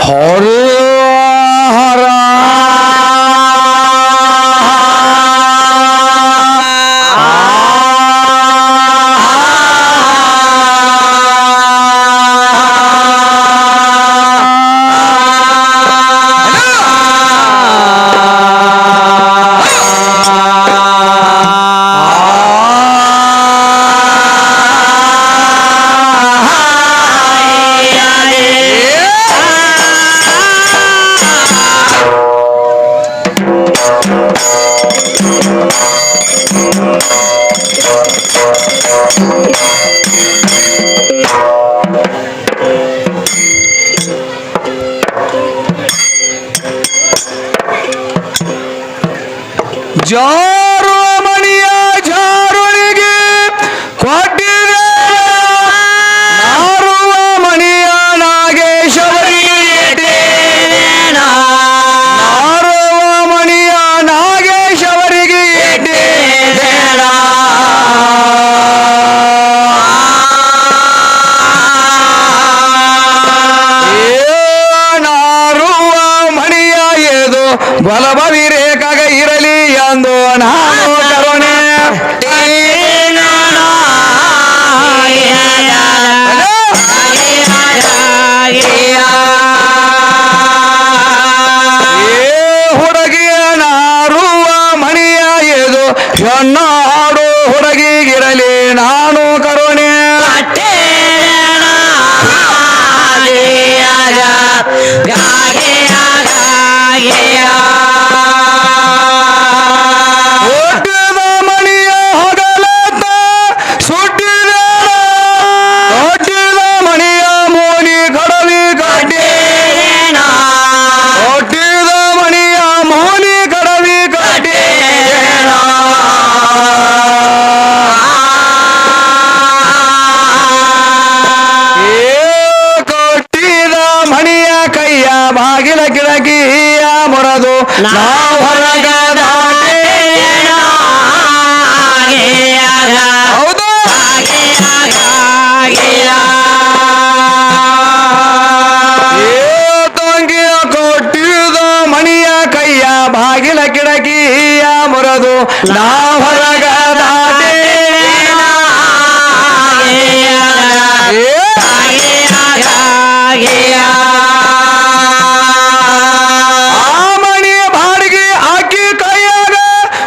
ಹರ ಹರ ಜಾರು ಮಣಿಯ ಜಾರುಳಿಗೆ ಕೊಟ್ಟಿದೆ ನಾರುವ ಮಣಿಯ ನಾಗೇಶವರಿಗೆ ನಾರುವ ಮಣಿಯ ನಾಗೇಶವರಿಗೆ ನಾರುವ ಮಣಿಯ ಏದು ಬಲಬವಿರೇಕಾಗ ಇರಲಿ ಎಂದು ನಾನು ಕರುಣೆ ಹುಡುಗಿಯ ನಾರುವ ಮಣಿಯ ಎದು ಹೆಣ್ಣಾಡು ಹುಡುಗಿಗಿರಲಿ ನಾನು ಕರುಣೆ ಹುಟ್ಟಿದ ಮಣಿಯ ಹೊಗಲತ್ತ ಸುಟ್ಟಿದ ಹುಟ್ಟಿದ ಮಣಿಯ ಮೋನಿ ಕಡವಿ ಕಟ್ಟಿ ಹುಟ್ಟಿದ ಮಣಿಯ ಮೋನಿ ಕಡವಿ ಕಟ್ಟಿ ಕೊಟ್ಟಿದ ಮಣಿಯ ಕೈಯ ಬಾಗಿಲ ಕಿಳಕಿಯ ಮೊರದು ನಾವು ಹೊರಗ ಹೌದು ತಂಗಿಯ ಕೊಟ್ಟಿದ ಮಣಿಯ ಕೈಯ ಬಾಗಿಲ ಕಿಡಕಿಯ ಮುರದು ನಾ ಹೊರಗ ದಾಟೆ ಆ ಮಣಿಯ ಬಾಡಿಗೆ ಹಾಕಿ ಕೈಯಾಗ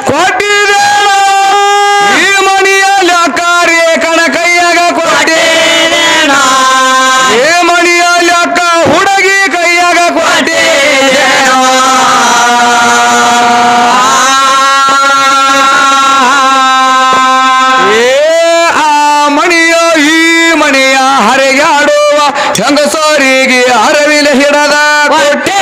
ಕೊಟ್ಟಿದೆ ಈ ಮಣಿಯ ಲೆಕ್ಕಾರಿ ಕಣ ಕೈಯಾಗ ಕೊಟ್ಟೆ ಈ ಮಣಿಯ ಲೆಕ್ಕ ಹುಡುಗಿ ಕೈಯಾಗ ಕೊಟ್ಟೆ ಆ ಮಣಿಯ ಈ ಮಣಿಯ ಹರಿಗಾಡುವ ಹೆಂಗಸರಿಗೆ ಅರವಿಲ ಹಿಡದ ಕೊಟ್ಟೆ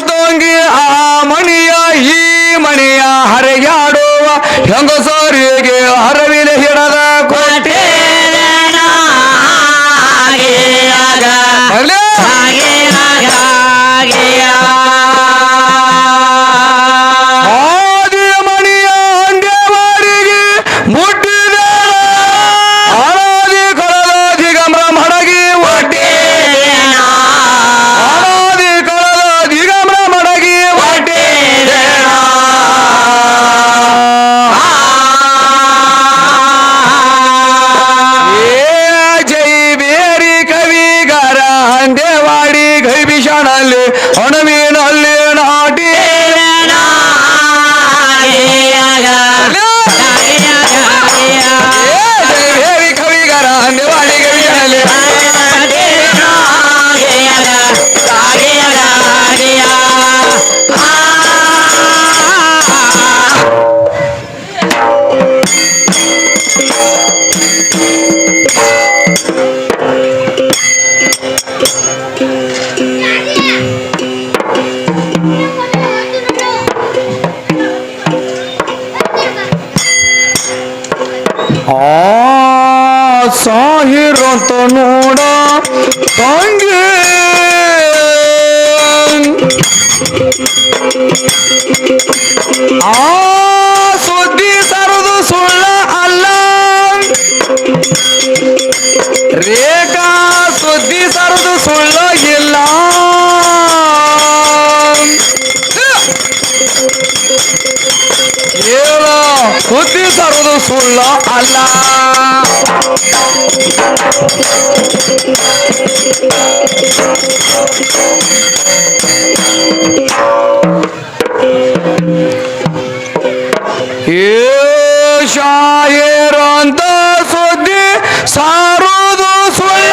ತಂಗಿ ಆ ಮಣಿಯ ಈ ಮಣಿಯ ಹರಿಗಾಡುವ ಹೆಂಗಸರಿಗೆ ಅರವಿಲ ಹಿಡದ ಕೊಟ್ಟೆ ಆದಿ ಮಣಿಯ ಅಂಗವಾಡಿಗೆ ಮುಟ್ಟಿದ ಅನಾದಿ ಕಳದ ದಿಗಂಬರ ಮಡಗಿ ಒಟ್ಟಿ ಅನಾದಿ ಕಳದ ದಿಗಂಬರ ಮಡಗಿ ಒಟ್ಟಿ ಜೈ ಬೇರಿ ಕವಿಗಾರ ಅಂದೇವಾಡಿ ಗೈಬಿಷಾಣಲ್ಲಿ ಅಣವಿನಲ್ಲಿ ನಾಟಿ ಬೇರಿ ಕವಿಗಾರ ಅಂದೇವಾಡಿ ಗೈಬಿಷಾಣಲ್ಲಿ ಸಾಹಿರಂತ ನೋಡ ತಂಗಿ ಆ ಹೇಳ ಸುದ್ದಿ ತರುವುದು ಸುಳ್ಳ ಅಲ್ಲ. ಶಾಯರಂತ ಸುದ್ದಿ ಸಾರುವುದು ಸುಳ್ಳ.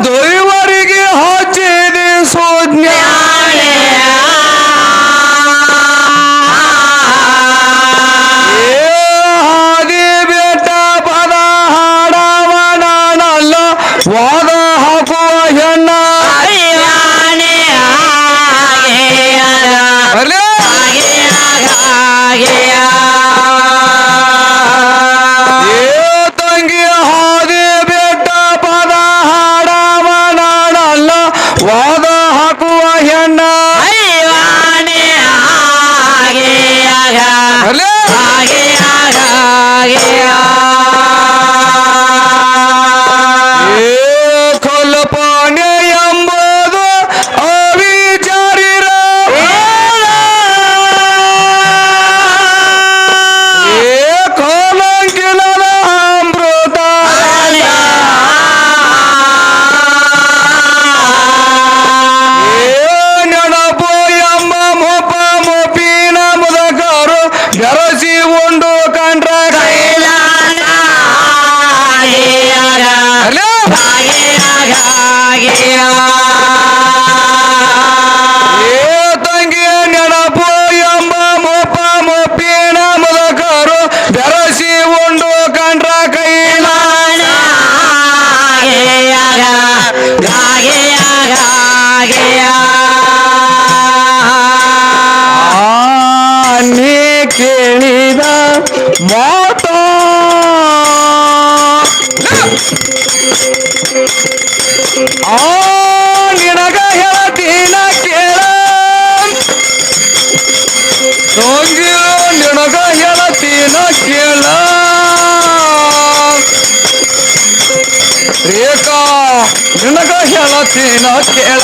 ದೈವರಿಗೆ ಹಚ್ಚಿದೆ ಸುಜ್ಞ. ಹಾದಿ ಬೆಟ್ಟ ಪದ ಹಾಡವನಲ್ಲ ವಾದ ಹಾಕುವ ಹೆಣ್ಣ. ತಂಗಿ ಹಾದಿ ಬೆಟ್ಟ ಪದ ಹಾಡವನಲ್ಲ ವಾದ ಹಾಕುವ ಹೆಣ್ಣ. ಕಲ್ಪನೆ ಎಂಬುದು ಅವಿಚಾರಿರ. ಕಲಂಕಿಲದ ಅಮೃತ. ನೆನಪು ಎಂಬ ಮೊಪ ಮೊಪಿನ ಮುದಕರು ಬೆರಸಿ ಉಂಡು ಕಂಡ್ರ ಕೈಲ. ತಂಗಿ ನೆನಪು ಎಂಬ ಮೊಪ ಮೊಪಿನ ಮುದಕರು ಬೆರಸಿ ಉಂಡು ಕಂಡ್ರ ಕೈಲ. ನೀ ಕೇಳಿದ ಮಾತ ನಿನಗ ಹೇಳ್ತೀನ ಕೇಳ. ತಂಗಿ ನಿನಗ ಹೇಳ್ತೀನ ಕೇಳ. ರೇಖಾ ನಿನಗ ಹೇಳ್ತೀನ ಕೇಳ.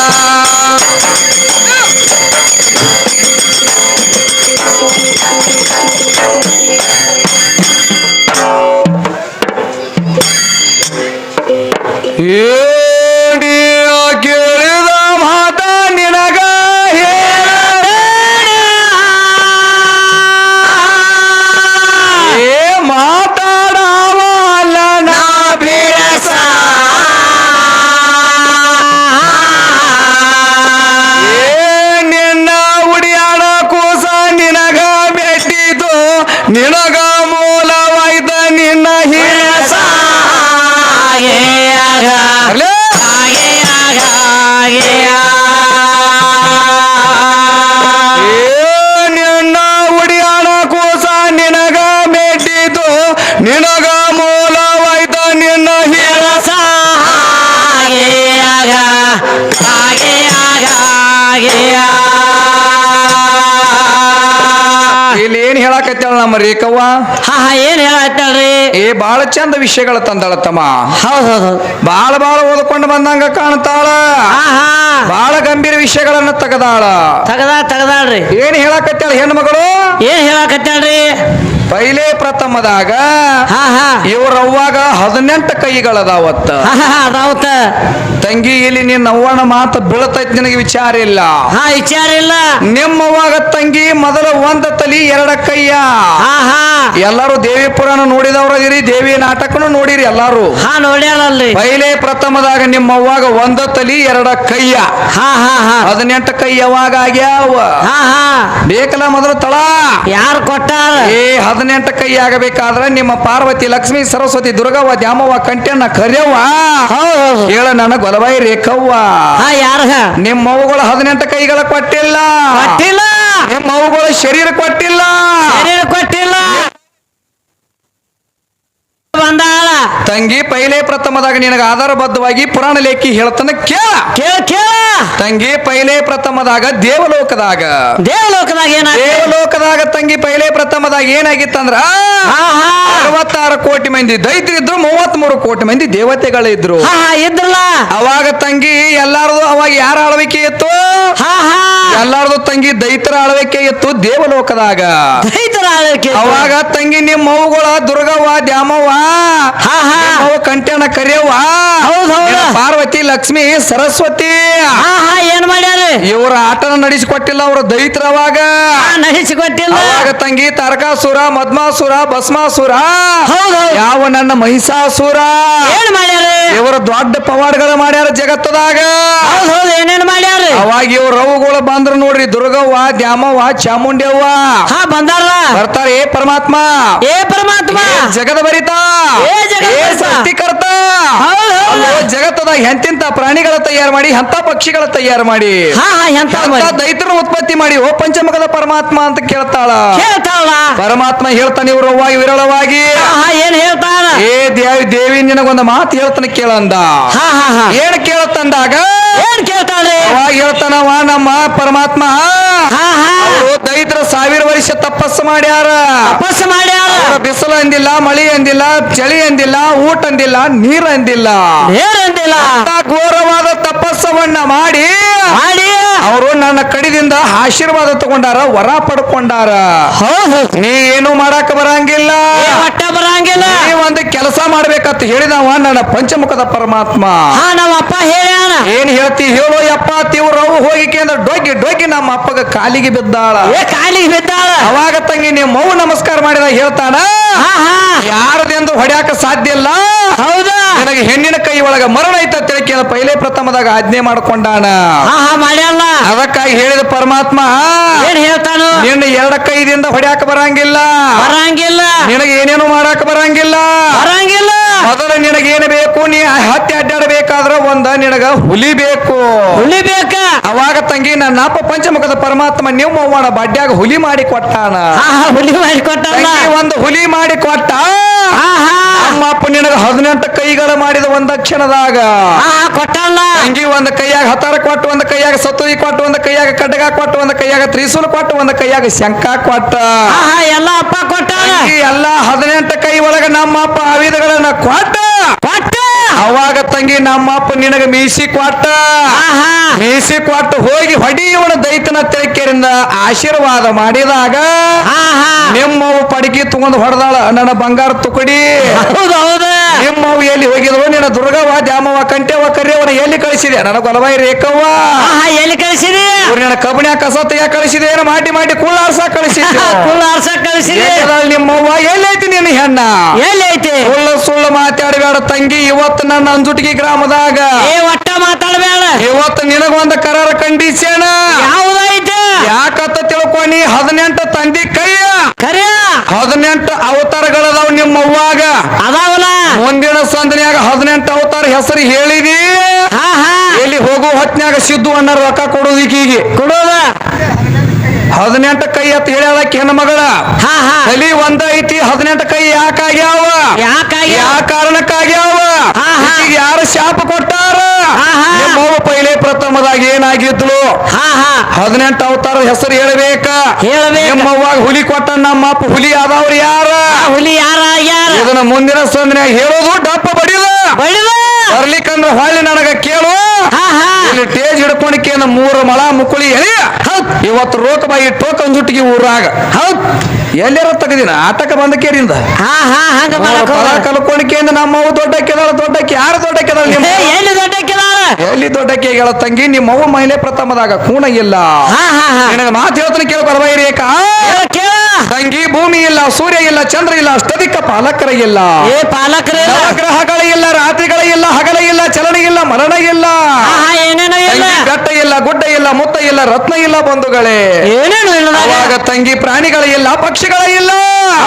ಕೇಳಿದ ಮಾತ ನಿನಗ ಮಾತಾಡವಲ್ಲ ನಾ ಬಿರಸ. ನಿನ್ನ ಉಡಿಯಾಡ ಕೂಸ ನಿನಗ ಬೆಟ್ಟಿತು ನಿನಗ ಮೂಲವಾಯ್ತ ನಿನ್ನ ಹಿರಸ. ನಿನ್ನ ಉಡಿಯಾಡ ಕೂಸ ನಿನಗ ಬೆಟ್ಟಿತು ನಿನಗ ಮೂಲವಾಯ್ತ ನಿನ್ನ ಹಿರಸ. ಇಲ್ಲಿ ಏನ್ ಹೇಳಕತ್ತಾಳ ನಮ್ಮ ರೇಖವ್ವ? ಏನ್ ಹೇಳತ್ತಾಳ್ರಿ? ಬಾಳ ಚಂದ ವಿಷಯಗಳ ತಂದಾಳ ತಮ್ಮ. ಹೌದೌದು, ಬಾಳ ಓದ್ಕೊಂಡು ಬಂದಂಗ ಕಾಣ್ತಾಳ. ಬಾಳ ಗಂಭೀರ ವಿಷಯಗಳನ್ನ ತಗದಾಳ್ರಿ. ಏನ್ ಹೇಳಕತ್ತಾಳ ಹೆಣ್ಣು ಮಗಳು? ಏನ್ ಹೇಳಕತ್ತಾಳ್ರಿ? ಪೈಲೆ ಪ್ರಥಮದಾಗ ಇವ್ರ ಅವ್ವಾಗ 18 ಕೈಗಳದಾವತ್ತ. ತಂಗಿ ಇಲ್ಲಿ ನಿನ್ನ ಅವ್ವನ ಮಾತು ಬೀಳತೈತಿ, ನಿನಗೆ ವಿಚಾರ ಇಲ್ಲ. ವಿಚಾರ ಇಲ್ಲ. ನಿಮ್ಮವ್ವಾಗ ತಂಗಿ ಮೊದಲ 1 ತಲಿ 2 ಕೈಯ. ಎಲ್ಲಾರು ದೇವಿ ಪುರಾಣ ನೋಡಿದವ್ರ ಇರಿ, ದೇವಿ ನಾಟಕನು ನೋಡಿರಿ ಎಲ್ಲಾರು. ನೋಡ್ಯಾಳಲ್ರಿ. ಪೈಲೆ ಪ್ರಥಮದಾಗ ನಿಮ್ಮವ್ವಾಗ 1 ತಲಿ 2 ಕೈಯ. 18 ಕೈ ಯಾವಾಗ ಆಗ್ಯಾವ? ಬೇಕಲ್ಲ ಮೊದಲು ತಳ ಯಾರು ಕೊಟ್ಟಾರ? 18 ಕೈ ಆಗಬೇಕಾದ್ರ ನಿಮ್ಮ ಪಾರ್ವತಿ, ಲಕ್ಷ್ಮೀ, ಸರಸ್ವತಿ, ದುರ್ಗವ್ವ, ದ್ಯಾಮವ್ವ, ಕಂಠ್ಯಣ್ಣ, ಕರ್ಯವ್ವ ಹೇಳ ನನ್ನ ಗೊಲಬಾಯಿ ರೇಖವ್ವ. ಯಾರ ನಿಮ್ಮ ಅವುಗಳು 18 ಕೈಗಳ ಕೊಟ್ಟಿಲ್ಲ. ನಿಮ್ಮ ಅವುಗಳು ಶರೀರ ಕೊಟ್ಟಿಲ್ಲ. ಬಂದಾಳ ತಂಗಿ ಪೈಲೆ ಪ್ರಥಮದಾಗ ನಿನಗ ಆಧಾರಬದ್ಧವಾಗಿ ಪುರಾಣ ಲೇಖಿ ಹೇಳ್ತಾನ ಕೇಳ. ತಂಗಿ ಪೈಲೆ ಪ್ರಥಮದಾಗ ದೇವಲೋಕದಾಗ ದೇವಲೋಕದಾಗ ತಂಗಿ ಪೈಲೆ ಪ್ರಥಮದಾಗ ಏನಾಗಿತ್ತಂದ್ರ 66 ಕೋಟಿ ಮಂದಿ ದೈತ್ರಿದ್ರು, 33 ಕೋಟಿ ಮಂದಿ ದೇವತೆಗಳಿದ್ರು. ಇದ್ರಲ್ಲ ಅವಾಗ ತಂಗಿ ಎಲ್ಲಾರದು ಅವಾಗ ಯಾರ ಆಳ್ವಿಕೆ ಇತ್ತು? ಎಲ್ಲಾರ್ದು ತಂಗಿ ದೈತರ ಆಳ್ವಿಕೆ ಇತ್ತು ದೇವಲೋಕದಾಗ. ದೈತರ ಆಳ್ವಿಕೆ ಇತ್ತು. ಅವಾಗ ತಂಗಿ ನಿಮ್ಮ ಮವುಗಳ ದುರ್ಗವ್ವ ದ್ಯಾಮವ್ವ ಹಾ ಹಾ ಕಂಟ್ಯಾನ ಕರಿಯವ್ವ ಹೌದ್ ಹೌದು. ಪಾರ್ವತಿ ಲಕ್ಷ್ಮಿ ಸರಸ್ವತಿ ಹಾ ಹಾ ಏನ್ ಮಾಡ್ಯಾರ? ಇವರ ಆಟನ ನಡೆಸಿಕೊಟ್ಟಿಲ್ಲ ಅವ್ರ ದೈತ್ರವಾಗ. ನಡೆಸಿಕೊಟ್ಟಿಲ್ಲ. ಅವಾಗ ತಂಗಿ ತಾರಕಾಸುರ ಮದ್ಮಾಸುರ ಭಸ್ಮಾಸುರ ಹೌದ್ ಹೌದು. ಯಾವ ನನ್ನ ಮಹಿಷಾಸುರ ಏನ್ ಮಾಡ್ಯಾರ? ಇವರ ದೊಡ್ಡ ಪವಾಡಗಳು ಮಾಡ್ಯಾರ ಜಗತ್ತದಾಗ. ಹೌದ್ ಹೌದು. ಏನೇನ್ ಮಾಡ್ಯಾರ? ಅವಾಗ ಇವ್ರ ರವುಗಳು ಬಂದ್ರ ನೋಡ್ರಿ ದುರ್ಗವ್ವ ದ್ಯಾಮವ್ವ ಚಾಮುಂಡಿಯವ್ವ ಹಾ ಬಂದಾರ. ಬರ್ತಾರೆ. ಏ ಪರಮಾತ್ಮ, ಏ ಪರಮಾತ್ಮ, ಏ ಜಗದ ಬರಿತ, ಏ ಜಗದ ಏ ಭರಿತ. ಸೃಷ್ಟಿಕರ್ತ, ಹೌದ್ ಹೌದು. ಅಲ್ಲೋ ಜಗತ್ತದ ಎಂತಿಂತ ಪ್ರಾಣಿಗಳ ತಯಾರು ಮಾಡಿ ಎಂತ ಪಕ್ಷಿಗಳ ತಯಾರು ಮಾಡಿ ಹಾ ಹಾ ಎಂತ ದೈತ್ರನ ಉತ್ಪತ್ತಿ ಮಾಡಿ ಓ ಪಂಚಮುಖದ ಪರಮಾತ್ಮ ಅಂತ ಕೇಳ್ತಾಳ. ಹೇಳ್ತಾಳ. ಪರಮಾತ್ಮ ಹೇಳ್ತಾನೆ ಇವ್ರವಾಗಿ ವಿರಳವಾಗಿ, ಹಾ ಹಾ ಏನ್ ಹೇಳ್ತಾನ? ಏ ದೇವಿ ನಿನಗೊಂದು ಮಾತು ಹೇಳ್ತಾನೆ ಕೇಳಂದ. ಹಾ ಹಾ ಹಾ ಏನ್ ಕೇಳತ್ತಂದಾಗ ಏನ್ ಕೇಳ್ತಾಳೆ? ಅವಾಗ ಹೇಳ್ತಾನವ ನಮ್ಮ ಪರಮಾತ್ಮ ಹಾ ಹಾ ಅವರು ದೈತ್ರ 1000 ವರ್ಷ ತಪಸ್ಸು ಮಾಡ್ಯಾರ. ತಪಸ್ಸು ಮಾಡ್ಯಾರ. ಅವ್ರ ಬಿಸಿಲು ಅಂದಿಲ್ಲ, ಮಳಿ ಅಂದಿಲ್ಲ, ಚಳಿ ಅಂದಿಲ್ಲ, ಊಟ ಅಂದಿಲ್ಲ, ನೀರ್ ಅಂದಿಲ್ಲ. ಏನಂದಿಲ್ಲ. ಅಂತ ಘೋರವಾದ ತಪಸ್ಸವನ್ನ ಮಾಡಿ ಅವರು ನನ್ನ ಕಡಿದಿಂದ ಆಶೀರ್ವಾದ ತಗೊಂಡಾರ, ವರ ಪಡ್ಕೊಂಡಾರ. ಹೌದು. ನೀ ಏನು ಮಾಡಾಕ ಬರಂಗಿಲ್ಲ, ಒಟ್ಟ ಬರಂಗಿಲ್ಲ. ನೀ ಒಂದು ಕೆಲಸ ಮಾಡ್ಬೇಕಂತ ಹೇಳಿದವ ನನ್ನ ಪಂಚಮುಖದ ಪರಮಾತ್ಮ. ಹಾ ನಮ್ಮ ಅಪ್ಪ ಹೇಳ್ಯಾನ. ಏನ್ ಹೇಳ್ತಿ ಹೇಳೋ ಯಪ್ಪ ತೀವ್ರವು ಹೋಗಿಕೆ ಅಂದ್ರೆ ಡೊಗ್ಗಿ ಡೊಗ್ಗಿ ನಮ್ಮ ಅಪ್ಪಗ ಕಾಲಿಗೆ ಬಿದ್ದಾಳ. ಏ ಕಾಲಿಗೆ ಬಿದ್ದಾಳ. ಅವಾಗ ತಂಗಿ ನೀವು ಮೌ ನಮಸ್ಕಾರ ಮಾಡಿದಾಗ ಹೇಳ್ತಾನ, ಹಾ ಹಾ ಯಾರದೆಂದು ಹೊಡ್ಯಾಕ ಸಾಧ್ಯ ಇಲ್ಲ. ಹೌದಾ? ನನಗೆ ಹೆಣ್ಣಿನ ಕೈ ಒಳಗ ಮರಣ ಐತ ತಿಳಕಿ ಪೈಲೆ ಪ್ರಥಮದಾಗ ಆಜ್ಞೆ ಮಾಡ್ಕೊಂಡಾನ. ಹಾ ಹಾ ಮಾಡ್ಯಾಳ. ಅದಕ್ಕಾಗಿ ಹೇಳಿದ ಪರಮಾತ್ಮ ಏನ್ ಹೇಳ್ತಾನು? ನಿನ್ನ 2 ಕೈದಿಂದ ಹೊಡ್ಯಾಕ ಬರಂಗಿಲ್ಲ, ಬರಂಗಿಲ್ಲ, ನಿನಗೆ ಏನೇನು ಮಾಡಾಕ ಬರಂಗಿಲ್ಲ. ಬರಂಗಿಲ್ಲ. ಮೊದಲ ನಿನಗೇನು ಬೇಕು, ನೀ ಹತ್ತಿ ಅಡ್ಡಾಡಬೇಕಾದ್ರ ನಿನಗ ಹುಲಿ ಬೇಕು. ಉಳಿಬೇಕ. ಅವಾಗ ತಂಗಿ ನನ್ನ ಅಪ್ಪ ಪಂಚಮುಖದ ಪರಮಾತ್ಮ ನಿಮ್ಮ ಅವ್ವನ ಬಡ್ಡ್ಯಾಗ ಹುಲಿ ಮಾಡಿ ಕೊಟ್ಟಾನ. ಹಾ ಹಾ ಹುಲಿ ಮಾಡಿ ಕೊಟ್ಟಲ್ಲ. ತಂಗಿ ಒಂದು ಹುಲಿ ಮಾಡಿ ಕೊಟ್ಟ. ಹಾ ಹಾ ನಮ್ಮ ಅಪ್ಪ ನಿನಗ 18 ಕೈಗಳ ಮಾಡಿದ ಒಂದ ಕ್ಷಣದಾಗ. ಹಾ ಕೊಟ್ಟಲ್ಲ. ತಂಗಿ ಒಂದು ಕೈಯಾಗ ಹತಾರ ಕೊಟ್ಟು, ಒಂದು ಕೈಯಾಗ ಸತ್ತುರಿ ಕೊಟ್ಟು, ಒಂದು ಕೈಯಾಗ ಕಡ್ಡಗ ಕೊಟ್ಟು, ಒಂದು ಕೈಯಾಗ ತ್ರಿಶೂಲ ಕೊಟ್ಟು, ಒಂದು ಕೈಯಾಗ ಶಂಕ ಕೊಟ್ಟ. ಹಾ ಹಾ ಎಲ್ಲ ಅಪ್ಪ ಕೊಟ್ಟಾನ. ಈ ಎಲ್ಲ 18 ಕೈ ಒಳಗ ನಮ್ಮ ಅಪ್ಪ ಆಯುಧಗಳನ್ನ ಕೊಟ್ಟ. ಅವಾಗ ತಂಗಿ ನಮ್ಮ ಅಪ್ಪ ನಿನಗ ಮೀಸಿ ಕೊಟ್ಟ. ಮೀಸಿ ಕೊಟ್ಟು ಹೋಗಿ ಹೊಡಿಯವನ ದೈತನ ತಿಳಕೇರಿಂದ ಆಶೀರ್ವಾದ ಮಾಡಿದಾಗ ನಿಮ್ಮವು ಪಡಿಕೆ ತಗೊಂಡು ಹೊಡೆದಾಳ ನನ್ನ ಬಂಗಾರ ತುಕಡಿ. ಹೌದೌದು. ನಿಮ್ಮವು ಎಲ್ಲಿ ಹೋಗಿದ್ರು, ನಿನ್ನ ದುರ್ಗವ್ವ ದ್ಯಾಮವ್ವ ಕಂಠೆವ್ವ ಕರಿಯವ್ವನ ಎಲ್ಲಿ ಕಳಿಸಿದೆ? ನನ್ನ ಕೊಲವಾಯಿ ರೇಖವ್ವ ಎಲ್ಲಿ ಕಳಿಸಿದೆ? ನನ್ನ ಕಬಣ್ಯ ಕಸ ತೆಗ ಕಳಿಸಿದೆ, ಏನು ಮಾಡಿ ಮಾಡಿ ಕುಳ್ಳಾರ್ಸ ಕಳಿಸಿದೆ. ಕುಳ್ಳಾರ್ಸ ಕಳಿಸಿದೆ. ನಿಮ್ಮವ್ವ ಎಲ್ಲೈತಿ ನಿನ್ನ ಹೆಣ್ಣ? ಎಲ್ಲೈತಿ? ಸುಳ್ಳು ಮಾತಾಡಬೇಡ ತಂಗಿ. ಇವತ್ತು ನನ್ನ ಅಂಜುಟಿಗೆ ಗ್ರಾಮದಾಗ ಏ ಒಟ್ಟ ಮಾತಾಡಬೇಡ. ಇವತ್ತು ನಿನಗೊಂದು ಕರಾರ ಕಂಡೀಷನ್. ಯಾವ್ದೈತೆ? ಯಾಕತ್ತ ತಿಳ್ಕೊನಿ, 18 ತಂದಿ ಕೈಯ ಕರೆ 18 ಅವತಾರಗಳದಾವ್ ನಿಮ್ಮ ಅವ್ವಾಗ. ಅದಾವಲ್ಲ. ಮುಂದಿನ ಸಂದನ್ಯಾಗ 18 ಅವತಾರ ಹೆಸರು ಹೇಳಿದಿ. ಹಾ ಹಾ ಎಲ್ಲಿ ಹೋಗೋ ಹೊತ್ನ್ಯಾಗ ಸಿದ್ದು ಅಣ್ಣ ರೊಕ್ಕ ಕೊಡೋದು ಈಕಿಗೆ ಕೊಡೋದ. 18 ಕೈ ಅಂತ ಹೇಳ್ಯಾಳಕ್ಕೆ ಹೆಣ್ಣು ಮಗಳ. ಹಾ ಹಾ ತಲಿ ಒಂದ ಐತಿ, 18 ಕೈ ಯಾಕಾಗ್ಯಾವ? ಯಾಕಾಗಿ? ಯಾ ಕಾರಣಕ್ಕಾಗ್ಯಾವ? ಹಾ, ಹಾ. ಈಕಿಗೆ ಯಾರು ಶಾಪ ಕೊಟ್ಟಾರ? ಹಾ, ಹಾ. ನಿಮ್ಮವ್ವ ಪೈಲೆ ಪ್ರಥಮದಾಗ ಏನಾಗಿದ್ಲು? ಹಾ ಹಾ 18 ಅವತಾರದ ಹೆಸರು ಹೇಳ್ಬೇಕ. ಹೇಳ್ಬೇಕ. ನಿಮ್ಮವ್ವಾಗ ಹುಲಿ ಕೊಟ್ಟ, ನಮ್ಮ ಅಪ್ಪ ಹುಲಿ ಆದವ್ರು ಯಾರ? ಹುಲಿ ಯಾರ ಆಗ್ಯಾರ? ಇದನ್ನ ಮುಂದಿನ ಸಂದನ್ಯಾಗ ಹೇಳೋದು ಡಪ್ಪ ಬಡಿದ ಬಡಿದ ಬರ್ಲಿಕ್ಕಂದ್ರ ಹೊಳ್ಳಿ ನನಗ ಕೇಳು. ಹಾ ಹಾ ಇಲ್ಲಿ ಟೇಜ್ ಹಿಡ್ಕೊಂಡಿಕೇನ 3 ಮಳ ಮುಕ್ಕುಳಿ ಎಳಿ. ಇವತ್ತು ರೋಕ ಬಾಯಿ ಟೋಕನ್ ಜುಟ್ಟಿಗೆ ಊರಾಗ. ಹೌದ್. ಎಲ್ಲಾರ ತೆಗದಿನ ಆಟಕ ಬಂದ ಕೇರಿಂದ ಹಾ ಹಾ ಹಂಗ ಮಾಡಕ್ ಪದ ಕಲ್ಕೊಂಡಿಕೆಂದ ನಮ್ಮವ್ವ ದೊಡ್ಡಕ್ಕೆದಾಳ. ದೊಡ್ಡಕ್ಕೆ ಯಾರು ದೊಡ್ಡಕ್ಕೆದಾಳ? ಎಲ್ಲಿ ದೊಡ್ಡ ಕೆದಾರ? ಎಲ್ಲಿ ದೊಡ್ಡಕ್ಕೆ ಹೇಳ ತಂಗಿ, ನಿಮ್ಮವ್ವ ಮಹಿಳೆ ಪ್ರಥಮದಾಗ ಕೂಣ ಇಲ್ಲ. ಹಾ ಹಾ ಹಾ ನಿನಗ ಮಾತು ಹೇಳ್ತಾನೆ ಕೇಳ ಬರಬಾಯಿ ರೇಖಾ. ಕೇಳ. ತಂಗಿ ಭೂಮಿ ಇಲ್ಲ, ಸೂರ್ಯ ಇಲ್ಲ, ಚಂದ್ರ ಇಲ್ಲ, ಅಷ್ಟದಿಕ್ಕ ಪಾಲಕರ ಇಲ್ಲ, ಏ ಪಾಲಕರಿಲ್ಲ. ಗ್ರಹಗಳ ಇಲ್ಲ, ರಾತ್ರಿಗಳ ಇಲ್ಲ, ಹಗಲ ಇಲ್ಲ, ಚಲನ ಇಲ್ಲ, ಮರಣ ಇಲ್ಲ, ಹಾ ಹಾ ಏನೇನೋ ಇಲ್ಲ. ತಂಗಿ ಬೆಟ್ಟ ಇಲ್ಲ, ಗುಡ್ಡ ಇಲ್ಲ, ಮುತ್ತ ಇಲ್ಲ, ರತ್ನ ಇಲ್ಲ ಬಂಧುಗಳೇ. ಏನೇನು ಇಲ್ಲ. ಅವಾಗ ತಂಗಿ ಪ್ರಾಣಿಗಳ ಇಲ್ಲ, ಪಕ್ಷಿಗಳ ಇಲ್ಲ.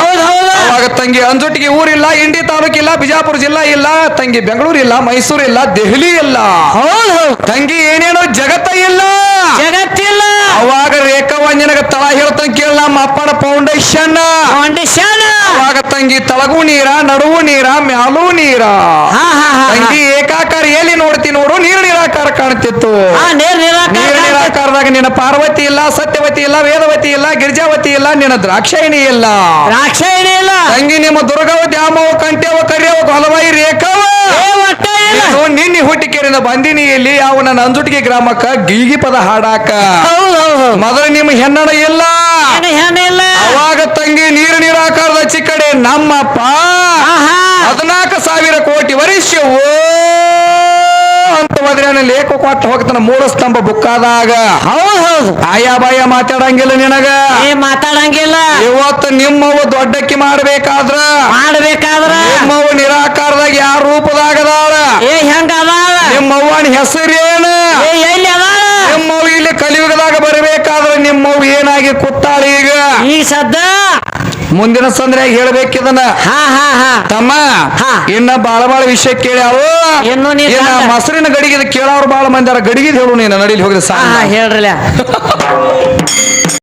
ಹೌದ್ ಹೌದ. ಅವಾಗ ತಂಗಿ ಅಂಜುಟಿಗೆ ಊರಿಲ್ಲ, ಇಂಡಿ ತಾಲೂಕಿಲ್ಲ, ಬಿಜಾಪುರ ಜಿಲ್ಲಾ ಇಲ್ಲ, ತಂಗಿ ಬೆಂಗಳೂರು ಇಲ್ಲ, ಮೈಸೂರು ಇಲ್ಲ, ದೆಹಲಿ ಇಲ್ಲ. ಹೌದ್ ಹೌದ್. ತಂಗಿ ಏನೇನೋ ಜಗತ್ತ ಇಲ್ಲ. ಜಗತ್ತಿಲ್ಲ. ಅವಾಗ ರೇಖವ್ವ ನಿನಗ ತಳ ಹೇಳ್ತಾನೆ ಕೇಳ, ನಮ್ಮ ಅಪ್ಪನ ಫೌಂಡೇಶನ್. ಫೌಂಡೇಶನ್. ಅವಾಗ ತಂಗಿ ತಳಗೂ ನೀರ, ನಡುವು ನೀರ, ಮ್ಯಾಲೂ ನೀರ. ಹಾ ಹಾ ಹಾ ತಂಗಿ ಏಕಾಕಾರ ಎಲ್ಲಿ ನೋಡ್ತಿ ನೋಡು, ನೀರು ನಿರಾಕಾರ ಕಾಣ್ತಿತ್ತು. ಹಾ ನೀರ್ ನೀರು ನಿರಾಕಾರದಾಗ ನಿನ್ನ ಪಾರ್ವತಿ ಇಲ್ಲ, ಸತ್ಯವತಿ ಇಲ್ಲ, ವೇದವತಿ ಇಲ್ಲ, ಗಿರಿಜಾವತಿ ಇಲ್ಲ, ನಿನ್ನ ದ್ರಾಕ್ಷಾಯಣಿ ಇಲ್ಲ. ದ್ರಾಕ್ಷಾಯಣಿ ಇಲ್ಲ. ತಂಗಿ ನಿಮ್ಮ ದುರ್ಗವ ದ್ಯಾಮವ ಕಂಠೆವ ಕರಿಯವ ಕೊಲವಾಯಿ ರೇಖವ ಏ ಒಟ್ಟ ಇಲ್ಲ. ನಿನ್ನೆ ಹುಟ್ಟಿಕೆರಿಂದ ಬಂದಿನಿ ಇಲ್ಲಿ ಯಾವ ನನ್ನ ಅಂಜುಟಿಗೆ ಗ್ರಾಮಕ್ಕ ಗೀಗಿ ಪದ ಹಾಡಾಕ. ಹೌದ್ ಹೌದ್. ಮೊದಲು ನಿಮ್ಮ ಹೆಣ್ಣನ ಇಲ್ಲ ಹೆಣ್ಣಿಲ್ಲ ಅವಾಗ ತಂಗಿ ನೀರು ಆಕಾರದ ಚಿಕ್ಕಡೆ ನಮ್ಮಪ್ಪ 14,000 ಕೋಟಿ ವರ್ಷ ಅಂತ ಹೋದ್ರೆ ಲೇಖ ಕೊಟ್ಟು ಹೋಗ್ತಾನ ಮೂಲ ಸ್ತಂಭ ಬುಕ್ಕಾದಾಗ. ಹೌದು ಆಯಾ ಬಾಯ ಮಾತಾಡಂಗಿಲ್ಲ ನಿನಗ. ಮಾತಾಡಂಗಿಲ್ಲ. ಇವತ್ತು ನಿಮ್ಮವು ದೊಡ್ಡಕ್ಕಿ ಮಾಡ್ಬೇಕಾದ್ರ ನಿಮ್ಮವು ನಿರಾಕಾರದಾಗ ಯಾವ ರೂಪದಾಗದಾಳ? ಹೆಂಗ ಅದಾಳ? ನಿಮ್ಮವ್ವನ ಹೆಸರೇನು? ಎಲ್ಲಿ ಅದಾಳ? ನಿಮ್ಮವು ಇಲ್ಲಿ ಕಲಿಯುಗದಾಗ ಬರಬೇಕಾದ್ರೆ ನಿಮ್ಮವು ಏನಾಗಿ ಕೂತಾಳ ಈಗ ಸದ್ದ ಮುಂದಿನ ಸಂದ್ರೆ ಹೇಳ್ಬೇಕಿದನ. ತಮ್ಮ ಇನ್ನ ಬಾಳ ವಿಷಯ ಕೇಳ್ಯಾವು. ಇನ್ನ ಮೊಸರಿನ ಗಡಿಗೆ ಕೇಳೋರು ಬಾಳ ಮಂದಿ ಗಡಿಗೆ ಹೇಳು ನೀನು ನಡೀಲಿ ಹೋಗಿದ ಹೇಳ್ರಲ್ಲ